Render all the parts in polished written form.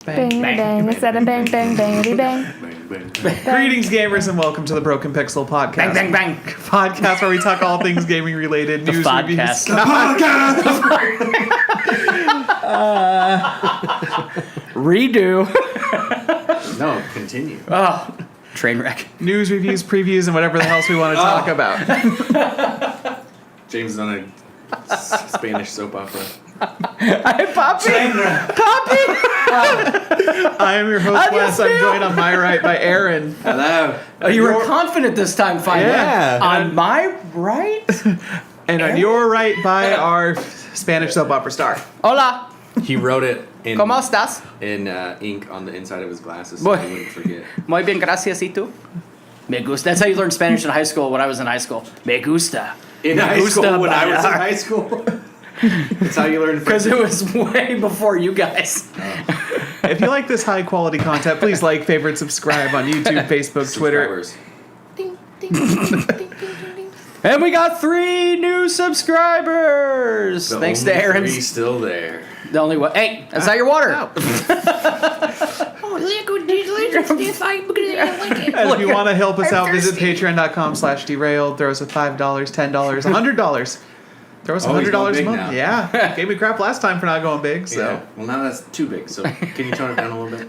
Bang, Bang, bang, instead of bang, bang, bangity bang. Greetings, gamers, and welcome to the Broken Pixel Podcast. Bang, bang, bang. Podcast where we talk all things gaming related, news podcast. reviews. Redo. No, continue. Oh, train wreck. News reviews, previews, and whatever the else we want to talk about. James is on a Spanish soap opera. Hey, Poppy. Poppy. I am your host, Wes. I'm Adios, joined on my right by Aaron. Hello. Oh, you were confident this time, finally. Yeah. On my right? And on your right by our Spanish soap opera star. Hola. He wrote it in ¿Cómo estás? ink on the inside of his glasses so he wouldn't forget. Muy bien, gracias, ¿y tú? Me gusta. That's how you learn Spanish in high school when I was in high school. Me gusta. In Me high gusta school, when I was in bailar. high school. That's how you learn French. Because it was way before you guys. If you like this high quality content, please like, favorite, subscribe on YouTube, Facebook, Twitter. Subscribers. Ding, ding, ding, ding, ding, ding, ding. And we got 3 new subscribers. The Thanks only to Aaron's. 3 still there. The only one. Hey, that's not your water. Oh. Oh, liquid delicious. If I like it. And if you Look, want to help us I'm out, visit thirsty. patreon.com/derailed. Throw us a $5, $10, $100. Throw us Oh, he's $100 going a big month. now. Yeah. Gave me crap last time for not going big, so. Yeah. Well, now that's too big. So can you tone it down a little bit?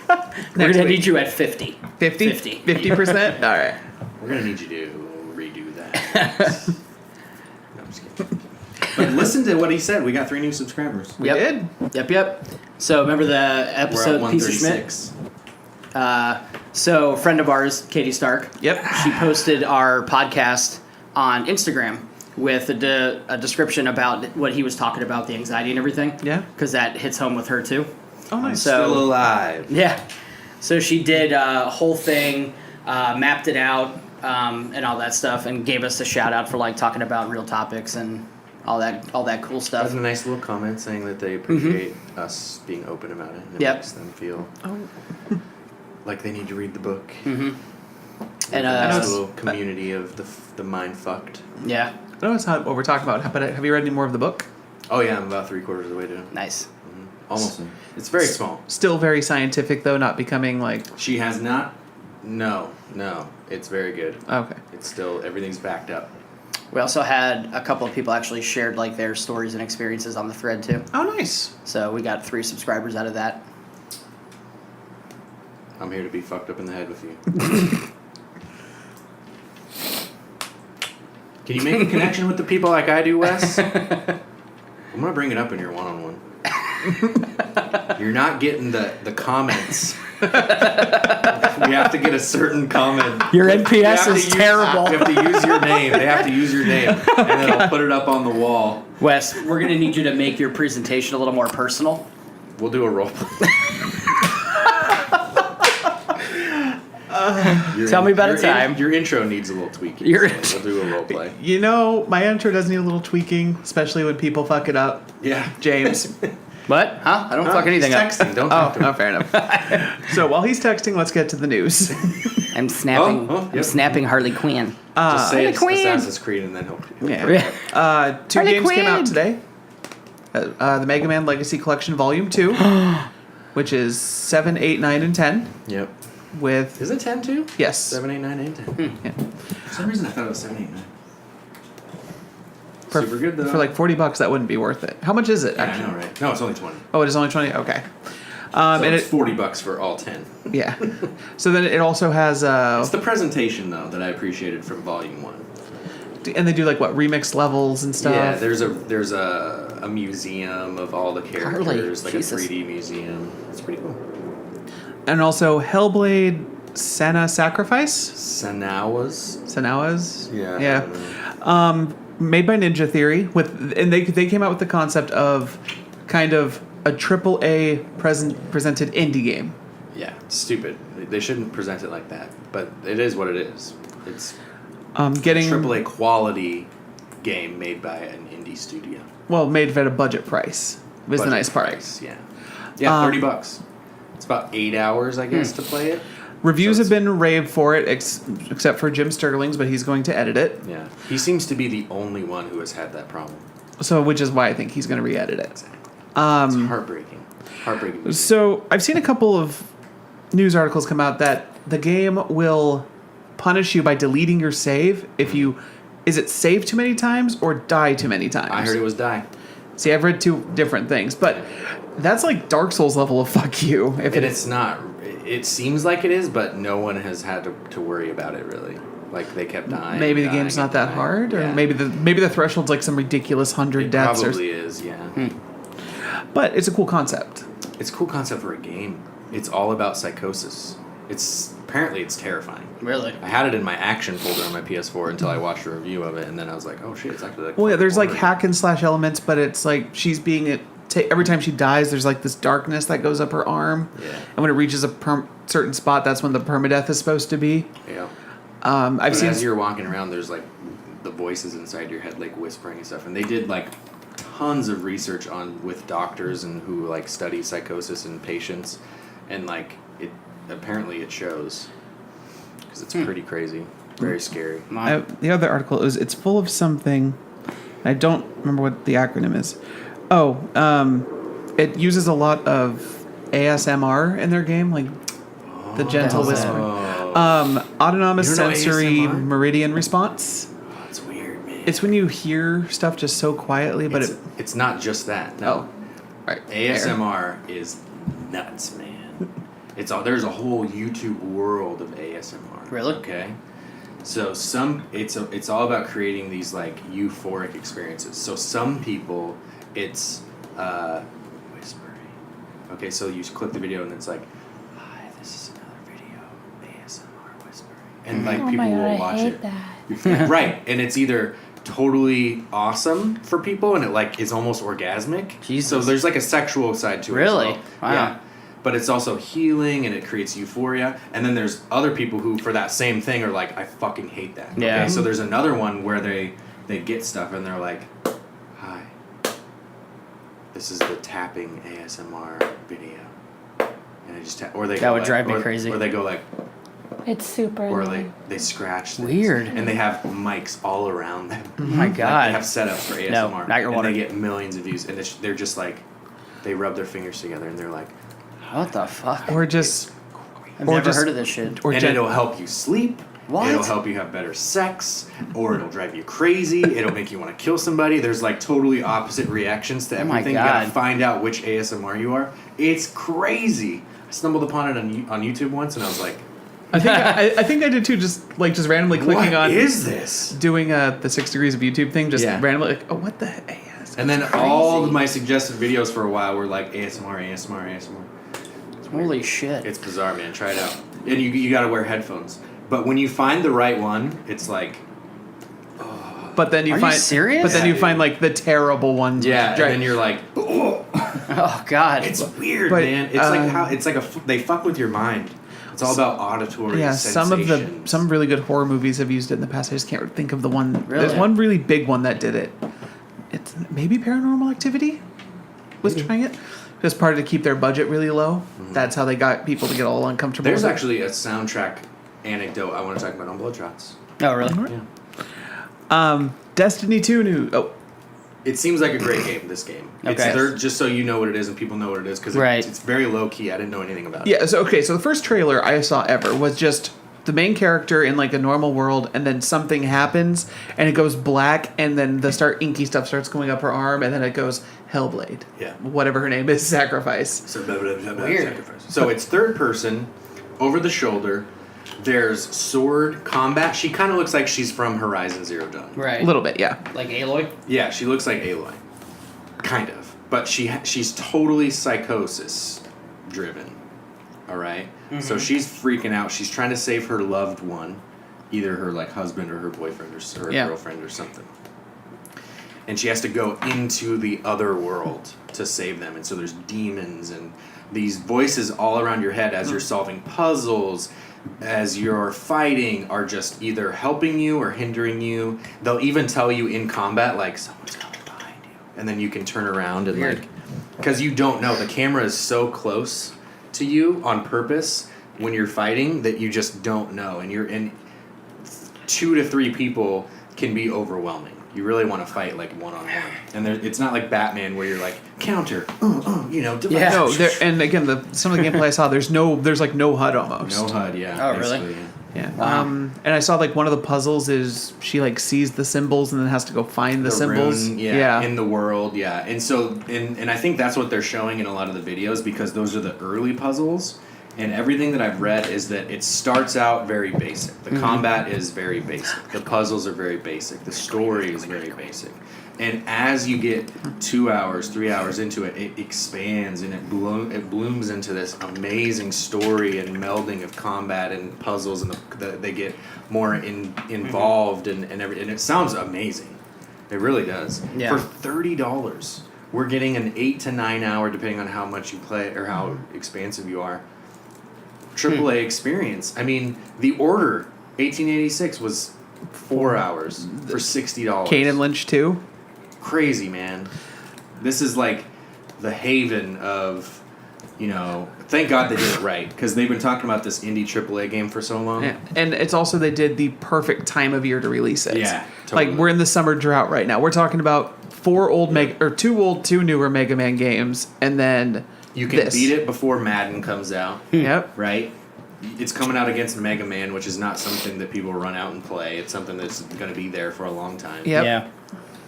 We're Next going to week. need you at 50. 50? 50. 50%? All right. We're gonna need you to redo that. No, I'm just kidding. But listen to what he said. We got 3 new subscribers. We Yep. did. Yep. So remember the We're at episode Piece of Schmidt? 136. So a friend of ours, Katie Stark, Yep. she posted our podcast on Instagram with a description about what he was talking about, the anxiety and everything. Yeah. Because that hits home with her too. Oh, nice. So- Still alive. Yeah. So she did a whole thing, mapped it out, and all that stuff, and gave us a shout out for like talking about real topics and all that cool That's stuff. a nice little comment saying that they appreciate us being open about it. And it Yep. makes them feel Oh. like they need to read the book. Mm-hmm. And I know Nice it's- little community of the mind fucked. yeah, I know that's not what we're talking about, but have you read any more of the book? Oh yeah, I'm about 3/4 of the way to nice. almost. It's very small. Still very scientific, though, not becoming like. She has not. No. It's very good. Okay. It's still everything's backed up. We also had a couple of people actually shared like their stories and experiences on the thread too. Oh, nice. So we got 3 subscribers out of that. I'm here to be fucked up in the head with you. Can you make a connection with the people like I do, Wes? I'm gonna bring it up in your one-on-one. You're not getting the comments. You have to get a certain comment. Your You NPS have to is use- terrible. You have to use your name. They have to use your name, and then I'll put it up on the wall. Wes, we're gonna need you to make your presentation a little more personal. We'll do a role play. Tell me about a time. Your intro needs a little tweaking. Your So we'll do a role play. You know, my intro does need a little tweaking, especially when people fuck it up. Yeah. James. What? Huh? I don't fuck anything He's up. texting. Don't Oh, talk to him. no, fair enough. So while he's texting, let's get to the news. I'm snapping. Oh, I'm yep. snapping Harley Quinn. Just say it's Queen. Assassin's Creed and then he'll Yeah. 2 Harley games came out Quinn. today. The Mega Man Legacy Collection Volume 2, which is 7, 8, 9, and 10. Yep. With Is it 10 too? yes, 7, 8, 9, and 10. Yeah. For some reason I thought it was 7, 8, 9. For, Super good though. for like $40, that wouldn't be worth it. How much is it? Yeah, I Actually? know, right? No, it's only 20. Oh, it is only 20. Okay. So And it's it $40 for all 10. yeah. So then it also has It's the presentation though that I appreciated from Volume 1. and they do like what remixed levels and stuff. Yeah, there's a museum of all the characters, Harley, like Jesus. a 3D museum. It's pretty cool. And also Hellblade Senua Sacrifice. Senua's. Yeah. Yeah. I don't know. Made by Ninja Theory and they came out with the concept of kind of a AAA presented indie game. Yeah, it's stupid. They shouldn't present it like that, but it is what it is. It's Getting AAA quality game made by an indie studio. well made at a budget price was the Budget nice part. price, yeah. Yeah, $30. It's about 8 hours, I guess, to play it. Reviews So have been raved for it, except for Jim Sterling's, but he's going to edit it. Yeah, he seems to be the only one who has had that problem. So, which is why I think he's going to re-edit it. It's heartbreaking. Heartbreaking. So I've seen a couple of news articles come out that the game will punish you by deleting your save if you, is it save too many times or die too many times? I heard it was die. See, I've read two different things, but that's like Dark Souls level of fuck you. If It's not. It seems like it is, but no one has had to worry about it really. Like they kept dying. maybe the dying, game's not that dying. hard, or Yeah. maybe the threshold's like some ridiculous 100 It deaths. probably is. Yeah. But it's a cool concept. It's a cool concept for a game. It's all about psychosis. Apparently it's terrifying. Really? I had it in my action folder on my PS4 until I watched a review of it, and then I was like, "Oh shit, it's actually like." Well, yeah, there's like horror. hack and slash elements, but it's like she's being every time she dies, there's like this darkness that goes up her arm, Yeah. and when it reaches a certain spot, that's when the permadeath is supposed to be. Yeah. I've But seen as you're walking around, there's like the voices inside your head like whispering and stuff, and they did like tons of research with doctors and who like study psychosis in patients, and like apparently it shows because it's pretty crazy, very scary. the other article is it's full of something. I don't remember what the acronym is. It uses a lot of ASMR in their game, like the gentle hell's whisper. that? Autonomous You don't know sensory ASMR? meridian response. Oh, it's weird, man. It's when you hear stuff just so quietly, but It's not just that. No. right. ASMR is nuts, man. There's a whole YouTube world of ASMR. Really? Okay. So it's all about creating these like euphoric experiences. So some people it's whispering. Okay, so you click the video and it's like, "Hi, this is another video, ASMR whispering," and like Oh people my God, will I watch hate it. that. Right, and it's either totally awesome for people and it like is almost orgasmic. Jesus. So there's like a sexual side to it. Really? As well. Wow. Yeah. But it's also healing and it creates euphoria. And then there's other people who for that same thing are like, I fucking hate that. Yeah. Okay? So there's another one where they get stuff and they're like, "Hi. This is the tapping ASMR video." And I just or they That go would like, drive me or- crazy. Or they go like, It's super or annoying. they scratch things. Weird. And they have mics all around them. Oh my Like, God. they have setups for ASMR. No, not your and water. they get millions of views. And they're just like, they rub their fingers together and they're like, What the fuck? Or just I've or never just- heard of this shit. or and it'll help you sleep. What? It'll help you have better sex, or it'll drive you crazy. It'll make you want to kill somebody. There's like totally opposite reactions to Oh my everything. You gotta God. find out which ASMR you are. It's crazy. I stumbled upon it on YouTube once, and I was like, I think I did too. Just randomly clicking "What on is this?" doing the 6 degrees of YouTube thing. Just Yeah. randomly like, oh, what the AS? And then all of my suggested videos for a while were like ASMR, ASMR, ASMR. Holy shit. It's bizarre, man. Try it out. And you gotta wear headphones. But when you find the right one, it's like, But then you Are you find serious? But then Yeah, you dude. find like the terrible ones. yeah, and Right. then you're like, Oh God. it's weird, But, man. It's like how it's like they fuck with your mind. It's all about auditory. Yeah, sensations. some really good horror movies have used it in the past. I just can't think of the one. Really? There's one really big one that did it. It's maybe Paranormal Activity was trying it. Just part of to keep their budget really low. That's how they got people to get all uncomfortable. There's with it. actually a soundtrack anecdote I want to talk about on Blood Shots. Oh really? Yeah. Destiny 2 new. Oh, It seems like a great game. This game. Okay. Just so you know what it is and people know what it is because Right. it's very low key. I didn't know anything about it. yeah. So the first trailer I saw ever was just the main character in like a normal world, and then something happens, and it goes black, and then the inky stuff starts going up her arm, and then it goes Hellblade. Yeah. Whatever her name is, sacrifice. So blah, blah, blah, blah, Weird. sacrifice. So it's third person, over the shoulder. There's sword combat. She kind of looks like she's from Horizon Zero Dawn. Right. A little bit, yeah. Like Aloy? Yeah, she looks like Aloy, kind of. But she's totally psychosis driven. All right? So she's freaking out. She's trying to save her loved one, either her like husband or her boyfriend or her Yeah. girlfriend or something. And she has to go into the other world to save them. And so there's demons and these voices all around your head as you're solving puzzles, as you're fighting, are just either helping you or hindering you. They'll even tell you in combat, like, someone's coming behind you. And then you can turn around and Weird. like, because you don't know. The camera is so close to you on purpose when you're fighting that you just don't know. And 2 to 3 people can be overwhelming. you really want to fight like one-on-one. And it's not like Batman where you're like, counter, device. Yeah. No, and again, some of the gameplay I saw, there's like no HUD almost. No HUD, yeah. Oh, really? basically, yeah. Yeah. Wow. And I saw like one of the puzzles is she like sees the symbols and then has to go find the symbols. Rune, in the world, yeah. And so, and I think that's what they're showing in a lot of the videos because those are the early puzzles. And everything that I've read is that it starts out very basic. The combat is very basic. The puzzles are very basic. The story is very basic. And as you get 2 hours, 3 hours into it, it expands and it blooms into this amazing story and melding of combat and puzzles, and they get more involved and everything. And it sounds amazing. It really does. Yeah. For $30, we're getting an 8 to 9 hour, depending on how much you play or how expansive you are, AAA experience. I mean, The Order 1886 was 4 hours for $60. Kane and Lynch 2. Crazy, man. This is like the haven of, thank God they did it right, because they've been talking about this indie AAA game for so long. Yeah. And it's also they did the perfect time of year to release it. Yeah, totally. Like we're in the summer drought right now. We're talking about two newer Mega Man games, and then You can beat it before Madden comes out. Yep. Right? It's coming out against Mega Man, which is not something that people run out and play. It's something that's going to be there for a long time. Yep. Yeah.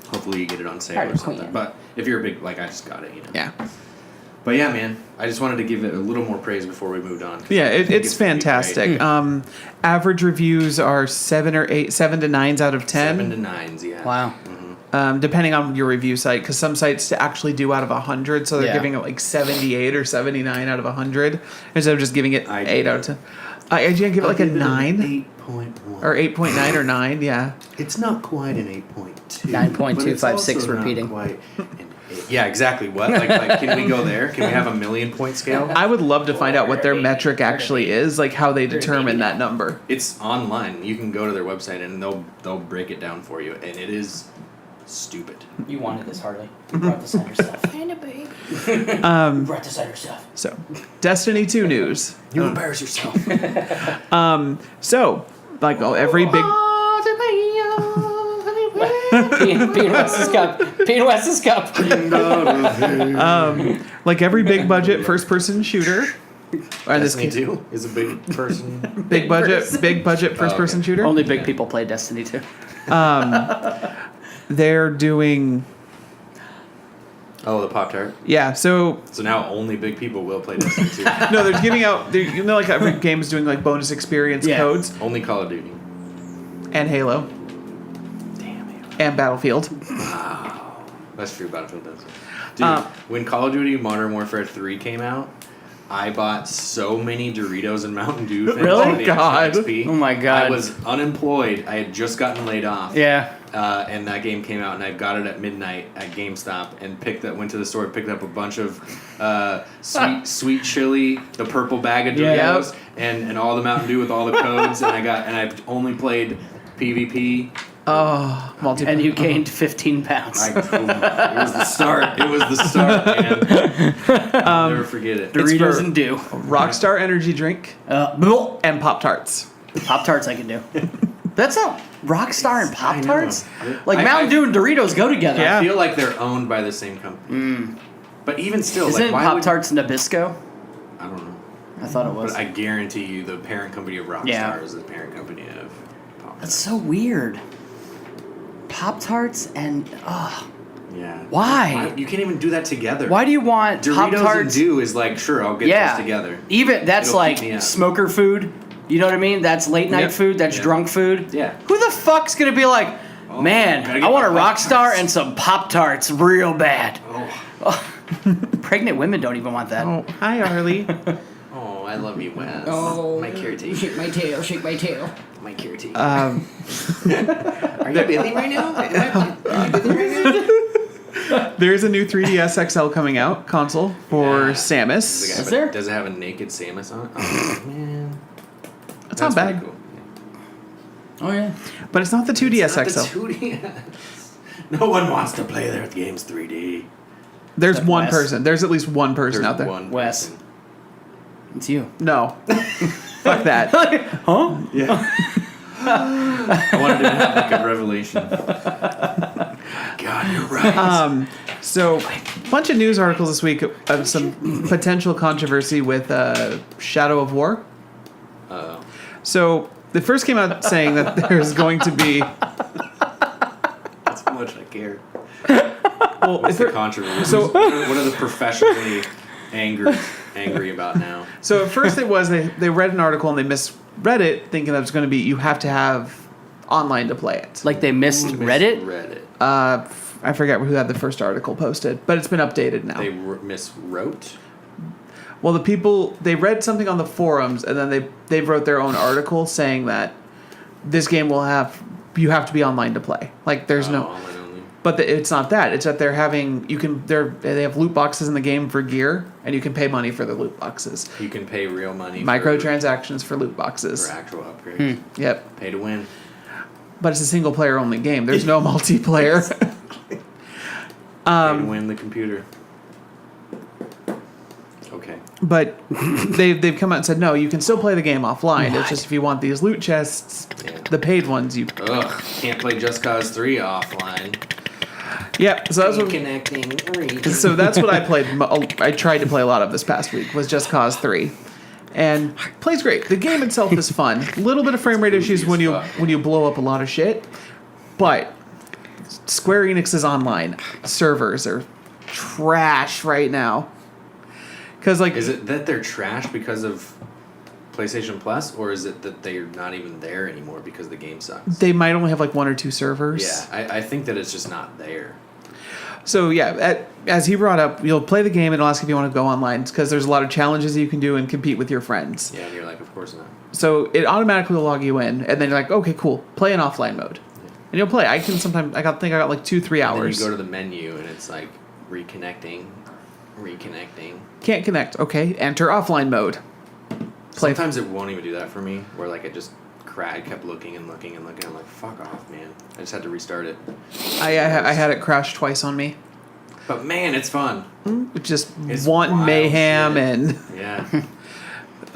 Hopefully you get it on sale or something. But if you're a big, I just got it, Yeah. But yeah, man, I just wanted to give it a little more praise before we moved on. Yeah, it's fantastic. Average reviews are 7 to 9s out of 10. 7 to 9s, yeah. Wow. Depending on your review site, because some sites actually do out of 100, so they're giving it like 78 or 79 out of 100 instead of just giving it 8 out of 10. I give it like a 9 8.1 or 8.9 or 9. Yeah, it's not quite an 8.2. 9.256 repeating. Quite an 8. Yeah, exactly. What? Like, can we go there? Can we have a 1,000,000-point scale? I would love to find out what their metric actually is, like how they determine that number. It's online. You can go to their website and they'll break it down for you, and it is stupid. You wanted this, Harley. You brought this on yourself. And a baby. You brought this on yourself. So, Destiny 2 news. You embarrass yourself. So, like every big. Pete West's cup. Pete West's cup. Like every big budget first person shooter. Or in this Destiny case, 2 is a big person. big budget first person shooter. Only big people play Destiny 2. They're doing. Oh, the Pop-Tart. Yeah, so now only big people will play Destiny 2. no, they're giving out. Like every game is doing like bonus experience codes Only Call of Duty. and Halo. Damn it. And Battlefield. Wow. That's true, Battlefield does. Dude, when Call of Duty Modern Warfare 3 came out, I bought so many Doritos and Mountain Dew. Really? For the God. XP. Oh my God. I was unemployed. I had just gotten laid off. Yeah. And that game came out, and I got it at midnight at GameStop, and went to the store, picked up a bunch of sweet chili, the purple bag of Doritos, and all the Mountain Dew with all the codes, and I've only played PvP. Oh, multiplayer. And you gained 15 pounds. It was the start. It was the start, man. I'll never forget it. Doritos and Dew. Rockstar Energy Drink and Pop Tarts. Pop-Tarts I can do. That's not Rockstar and Pop-Tarts? I know. Like Mountain Dew and Doritos go together. Yeah. I feel like they're owned by the same company. But even still, Isn't why Pop-Tarts Nabisco? I don't know. I thought it was. But I guarantee you the parent company of Rockstar is the parent company of Pop-Tarts. That's so weird. Pop-Tarts and... Yeah. Why? You can't even do that together. Why do you want Doritos Pop-Tarts? and Dew is like, sure, I'll get those together. Even that's It'll keep like me up. smoker food. You know what I mean? That's late night Yep. food. That's drunk food. Yeah. Who the fuck's gonna be like, gotta man, get I want a my Rockstar Pop-Tarts." and some Pop-Tarts real bad. Oh. Pregnant women don't even want that. Oh, hi, Arlie. Oh, I love you, Wes. Oh, My caretaker. shake my tail, shake my tail. My caretaker. Uh, Are you busy right now? Are you busy right now? There's a new 3DS XL coming out console for Samus. Is there? Does it have a naked Samus on it? Oh, man. It's not bad, pretty cool. Oh yeah. but it's not the 2DS Not XL. the 2DS. No one wants to play their games 3D. There's Except one Wes. person. There's at least one person There's out there. one Wes. person. It's you. No. Fuck that. Huh? Yeah. I wanted to have like a revelation. You're right. So, bunch of news articles this week of some potential controversy with Shadow of War. Uh-oh. So, they first came out saying that there's going to be... That's how much I care. Well, What's the controversy? So- What are the professionally angry about now? So at first it was they read an article and they misread it, thinking that it was going to be you have to have online to play it. Like they misread it? Reddit. I forget who had the first article posted, but it's been updated now. They miswrote. Well, the people they read something on the forums and then they wrote their own article saying that this game you have to be online to play. Like there's no. Online only. But it's not that. It's that they have loot boxes in the game for gear, and you can pay money for the loot boxes. You can pay real money. Microtransactions for loot boxes. For actual upgrades. Yep. Pay to win. But it's a single player only game. There's no multiplayer. Pay to win the computer. Okay. But they've come out and said no, you can still play the game offline. What? It's just if you want these loot chests, Yeah. the paid ones, you. Ugh. Can't play Just Cause 3 offline. Yep. So that's what. Connecting. So that's what I played. I tried to play a lot of this past week. Was Just Cause 3. And plays great. The game itself is fun. A little bit of frame rate issues when you blow up a lot of shit, but Square Enix's online servers are trash right now. Because Is it that they're trash because of PlayStation Plus, or is it that they're not even there anymore because the game sucks? they might only have like 1 or 2 servers. Yeah, I think that it's just not there. So yeah, as he brought up, you'll play the game and it'll ask if you want to go online because there's a lot of challenges you can do and compete with your friends. Yeah, and you're like, of course not. So it automatically will log you in, and then you're like, okay, cool, play in offline mode, and you'll play. I think I got like 2-3 hours. And then you go to the menu and it's like reconnecting. Can't connect. Okay, enter offline mode. Play. Sometimes it won't even do that for me, where like it just I kept looking and looking and looking. I'm like, fuck off, man. I just had to restart it. I had it crash twice on me. But man, it's fun. Just It's wanton wild mayhem shit. and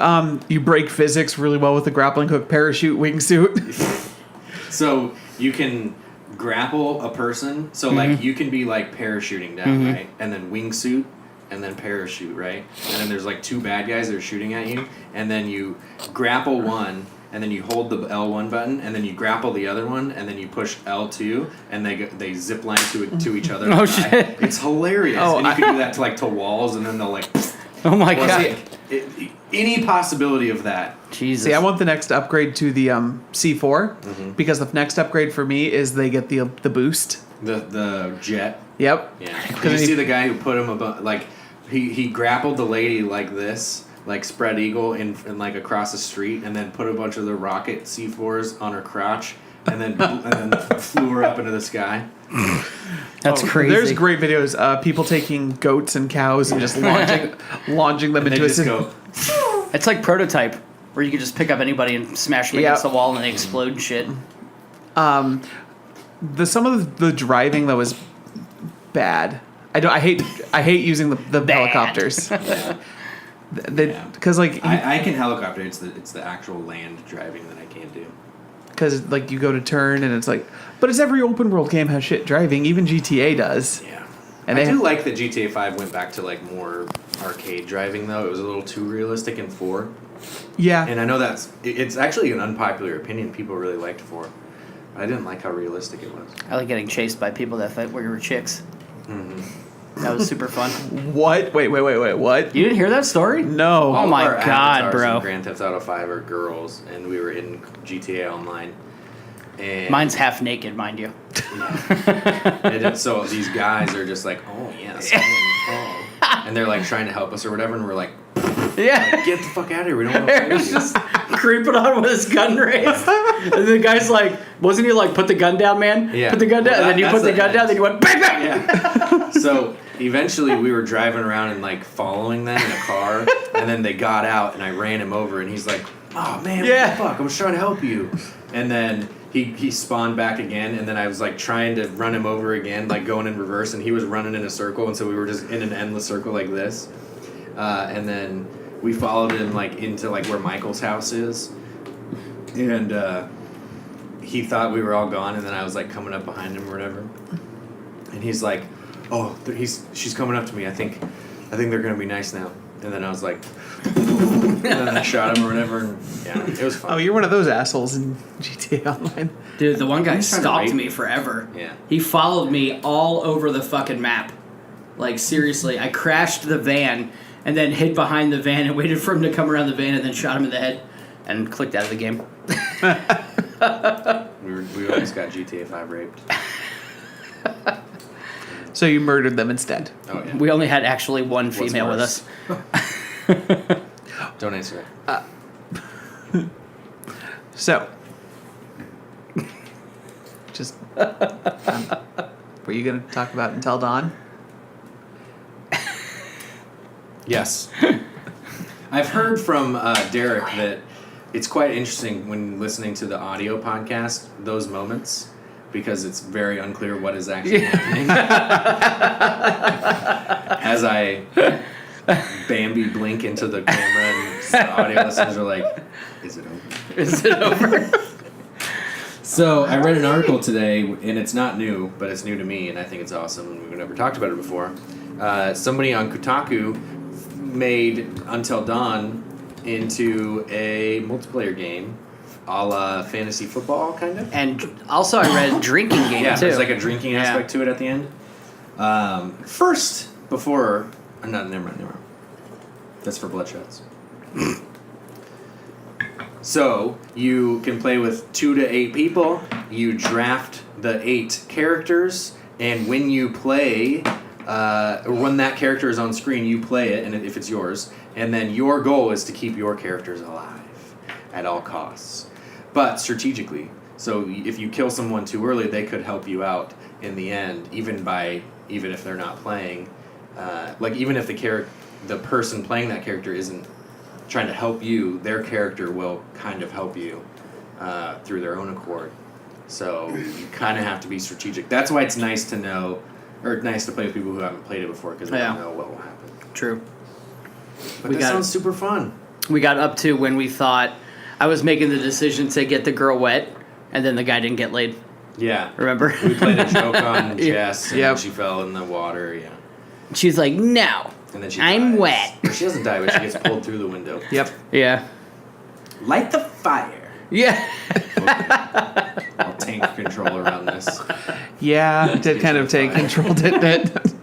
Yeah. you break physics really well with the grappling hook parachute wingsuit. So you can grapple a person. So like you can be like parachuting down, right? And then wingsuit and then parachute, right? And then there's like 2 bad guys that are shooting at you, and then you grapple one, and then you hold the L1 button, and then you grapple the other one, and then you push L2, and they zip line to each other. Oh, shit. It's hilarious. Oh, and you can do that to walls, and then they'll like. Oh my Well, god. any possibility of that. Jesus. See, I want the next upgrade to the C4 because the next upgrade for me is they get the boost. The jet. Yep. Yeah. Did you see the guy who put him above, like, he grappled the lady like this, like spread eagle in like across the street, and then put a bunch of the rocket C4s on her crotch, and then flew her up into the sky. That's crazy. There's great videos. People taking goats and cows and just launching them And they into just a. go. It's like Prototype, where you can just pick up anybody and smash them against the wall and they explode and shit. Some of the driving though is bad. I hate using the helicopters. Because like I can helicopter. It's the actual land driving that I can't do. because like you go to turn and it's like, but it's every open world game has shit driving. Even GTA does. Yeah. And I they do like that GTA 5 went back to like more arcade driving though. It was a little too realistic in 4. Yeah. And I know it's actually an unpopular opinion. People really liked 4. I didn't like how realistic it was. I like getting chased by people that thought we were chicks. That was super fun. What? Wait. What? You didn't hear that story? No. Oh my Our God, avatars bro. in Grand Theft Auto 5 are girls, and we were in GTA Online. And Mine's half naked, mind you. and so these guys are just like, oh yes, oh. And they're like trying to help us or whatever, and we're like, Yeah. get the fuck out of here. We don't want to He play was with you. just creeping on with his gun raised. And the guy's like, wasn't he like, put the gun down, man? Yeah. Put the gun down. Well, And then you that's put the the gun end. down, then you went, bang, bang. Yeah. So eventually we were driving around and like following them in a car, and then they got out and I ran him over and he's like, oh man, Yeah. what the fuck? I was trying to help you. And then he spawned back again, and then I was like trying to run him over again, like going in reverse, and he was running in a circle, and so we were just in an endless circle like this. And then we followed him like into like where Michael's house is. And he thought we were all gone, and then I was like coming up behind him or whatever. And he's like, "Oh, she's coming up to me. I think they're gonna be nice now." And then I was like, and then I shot him or whatever. And yeah, it was fun. Oh, you're one of those assholes in GTA Online. Dude, the one guy He's trying to stalked rape me forever. Yeah. He followed me all over the fucking map. Like, seriously, I crashed the van and then hid behind the van and waited for him to come around the van and then shot him in the head and clicked out of the game. We almost got GTA 5 raped. So you murdered them instead. Oh yeah. We only had actually one What's female with worse? us. Don't answer that. So, just were you going to talk about Until Dawn? Yes. I've heard from Derek that it's quite interesting when listening to the audio podcast, those moments, because it's very unclear what is actually happening. As I Bambi blink into the camera and the audio listeners are like, is it over? Is it over? So I read an article today, and it's not new, but it's new to me, and I think it's awesome, and we've never talked about it before. Somebody on Kotaku made Until Dawn into a multiplayer game, a la fantasy football, kind of. And also I read drinking game, Yeah, too. there's like a drinking aspect to it at the end. Never mind. That's for Bloodshots. So, you can play with 2 to 8 people. You draft the 8 characters, and when you play, or when that character is on screen, you play it, and if it's yours, and then your goal is to keep your characters alive at all costs, but strategically. So, if you kill someone too early, they could help you out in the end, even if they're not playing. Even if the person playing that character isn't trying to help you, their character will kind of help you through their own accord. So you kind of have to be strategic. That's why it's nice to know, or nice to play with people who haven't played it before, because they don't know what will happen. True. But that sounds super fun. We got up to when we thought I was making the decision to get the girl wet, and then the guy didn't get laid. Yeah. Remember? We played a joke on Jess, and Yep. she fell in the water, yeah. She's like, no, And then she I'm dies. wet. Or she doesn't die, but she gets pulled through the window. Yep. Yeah. Light the fire. Yeah. I'll tank control around this. Yeah, it did kind of take control, didn't it?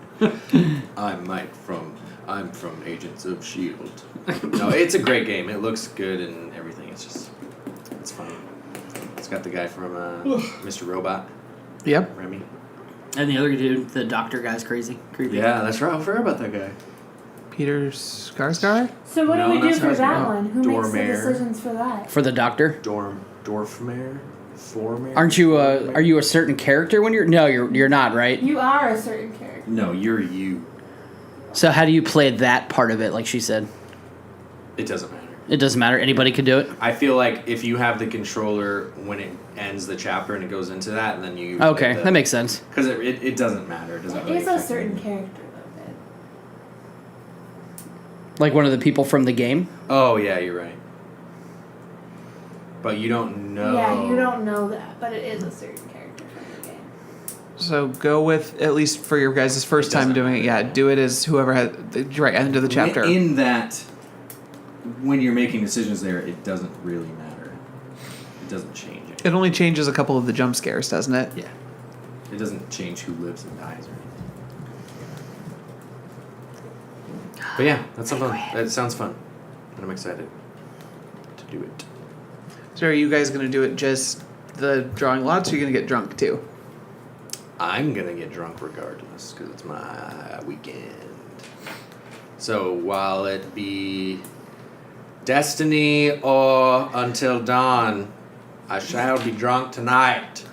I'm from Agents of S.H.I.E.L.D. No, it's a great game. It looks good and everything. It's fun. It's got the guy from Mr. Robot, Yep. Remy. And the other dude, the doctor guy's crazy. Creepy. Yeah, that's right. I forgot about that guy. Peter Skarsgård? So what No, do we do that's for not that right. one? Who makes the Dormare. decisions for that? For the doctor? Dorfmare? Formare? Aren't you, are you a certain character when you're... No, you're not, right? You are a certain character. No, you're you. So how do you play that part of it, like she said? It doesn't matter. It doesn't matter. Anybody could do it? I feel like if you have the controller when it ends the chapter and it goes into that, and then you... Okay, that makes sense. Because it doesn't matter. It doesn't It really is a affect certain anything. character, though, babe. Like one of the people from the game? Oh, yeah, you're right. But you don't know... Yeah, you don't know that, but it is a certain character from the game. So go with, at least for your guys' first time doing it, yeah, do it as whoever had the right end of the chapter. In that, when you're making decisions there, it doesn't really matter. It doesn't change it. It only changes a couple of the jump scares, doesn't it? Yeah. It doesn't change who lives and dies or anything. But yeah, that's fun. That sounds fun. And I'm excited to do it. So are you guys going to do it just the drawing lots, or are you going to get drunk too? I'm going to get drunk regardless, because it's my weekend. So while it be Destiny or Until Dawn, I shall be drunk tonight.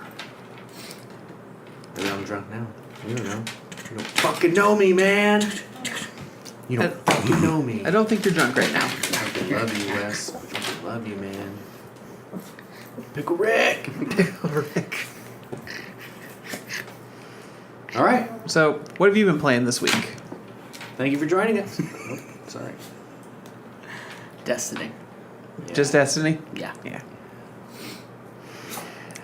Maybe I'm drunk now. You don't know. You don't fucking know me, man. You don't fucking know me. I don't think you're drunk right now. I fucking love you, Wes. I fucking love you, man. Pickle Rick. Pickle Rick. All right. So what have you been playing this week? Thank you for joining us. Oh, sorry. Destiny. Yeah. Just Destiny? Yeah. Yeah.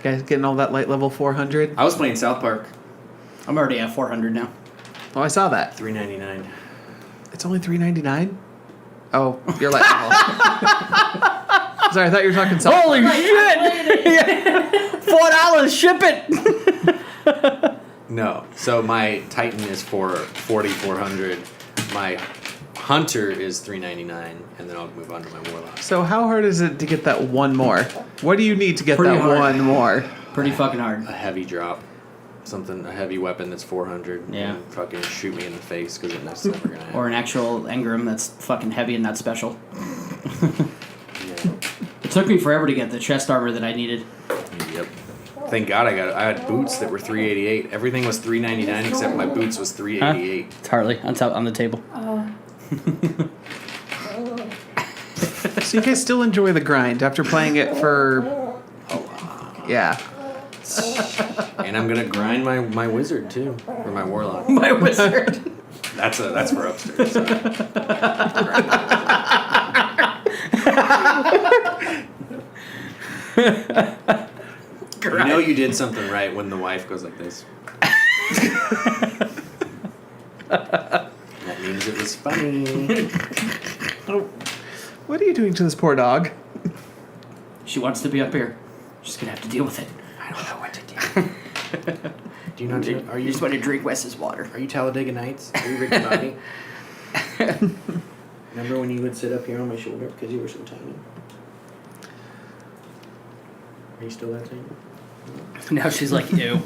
Guys getting all that light level 400? I was playing South Park. I'm already at 400 now. Oh, I saw that. $3.99. It's only $3.99. Oh, you're like. Sorry, I thought you were talking something. Holy shit! $4, ship it! No. So my Titan is for $4,400. My Hunter is $3.99, and then I'll move on to my Warlock. So how hard is it to get that one more? What do you need to get Pretty that hard. one more? Pretty fucking hard. A heavy drop. A heavy weapon that's 400. Yeah. And fucking shoot me in the face because that's never gonna happen. Or an actual Engram that's fucking heavy and not special. Yeah. It took me forever to get the chest armor that I needed. Yep. Thank God I had boots that were $388. Everything was $399 except my boots was $388. It's Harley on the table. So you guys still enjoy the grind after playing it for... Yeah. And I'm gonna grind my wizard too, or my warlock. My wizard. That's for upstairs. You know you did something right when the wife goes like this. That means it was funny. What are you doing to this poor dog? She wants to be up here. She's gonna have to deal with it. I don't know what to do. Do you not? Are You you? just want to drink Wes's water. Are you Talladega Nights? Are you Ricky Bobby? Remember when you would sit up here on my shoulder because you were so tiny? Are you still that tiny? Now she's like, ew.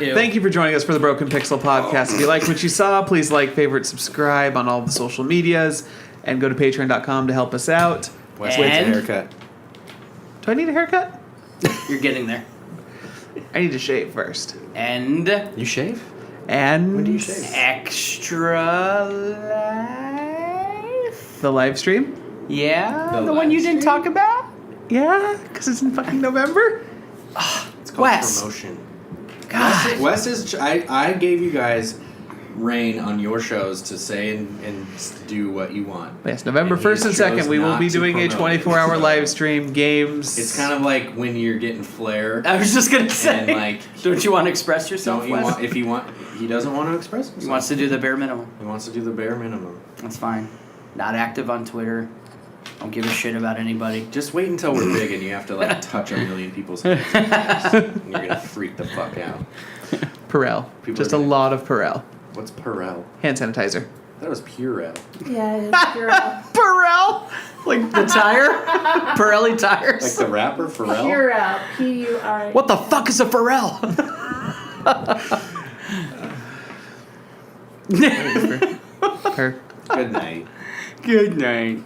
Ew. Thank you for joining us for the Broken Pixel podcast. If you like what you saw, please like, favorite, subscribe on all the social medias, and go to patreon.com to help us out. Wes needs a And- haircut. Do I need a haircut? You're getting there. I need to shave first. And You shave? And When do you shave? extra life. the live stream? Yeah, The the one you live didn't stream? talk about. Yeah, because it's in fucking November. It's called Wes. promotion. God. Wes is. I gave you guys reign on your shows to say and do what you want. Yes, November And he 1st and 2nd, chose we will not be to doing a promote it. 24-hour live stream, games. It's kind of like when you're getting flair. I was just gonna say, And, like, don't you want to express yourself, Don't you Wes? want? If you want, he doesn't want to express himself. He wants to do the bare minimum. He wants to do the bare minimum. That's fine. Not active on Twitter. Don't give a shit about anybody. Just wait until we're big and you have to like touch a million people's hands. And you're gonna freak the fuck out. Perel. People Just are a gonna- lot of Perel. What's Perel? Hand sanitizer. That was Purell. Yeah, it's pure. Perel, like the tire, Pirelli tires. Like the rapper Pharrell. Pure out. P-U-R. What the fuck is a Pharrell? Per. Good night. Good night.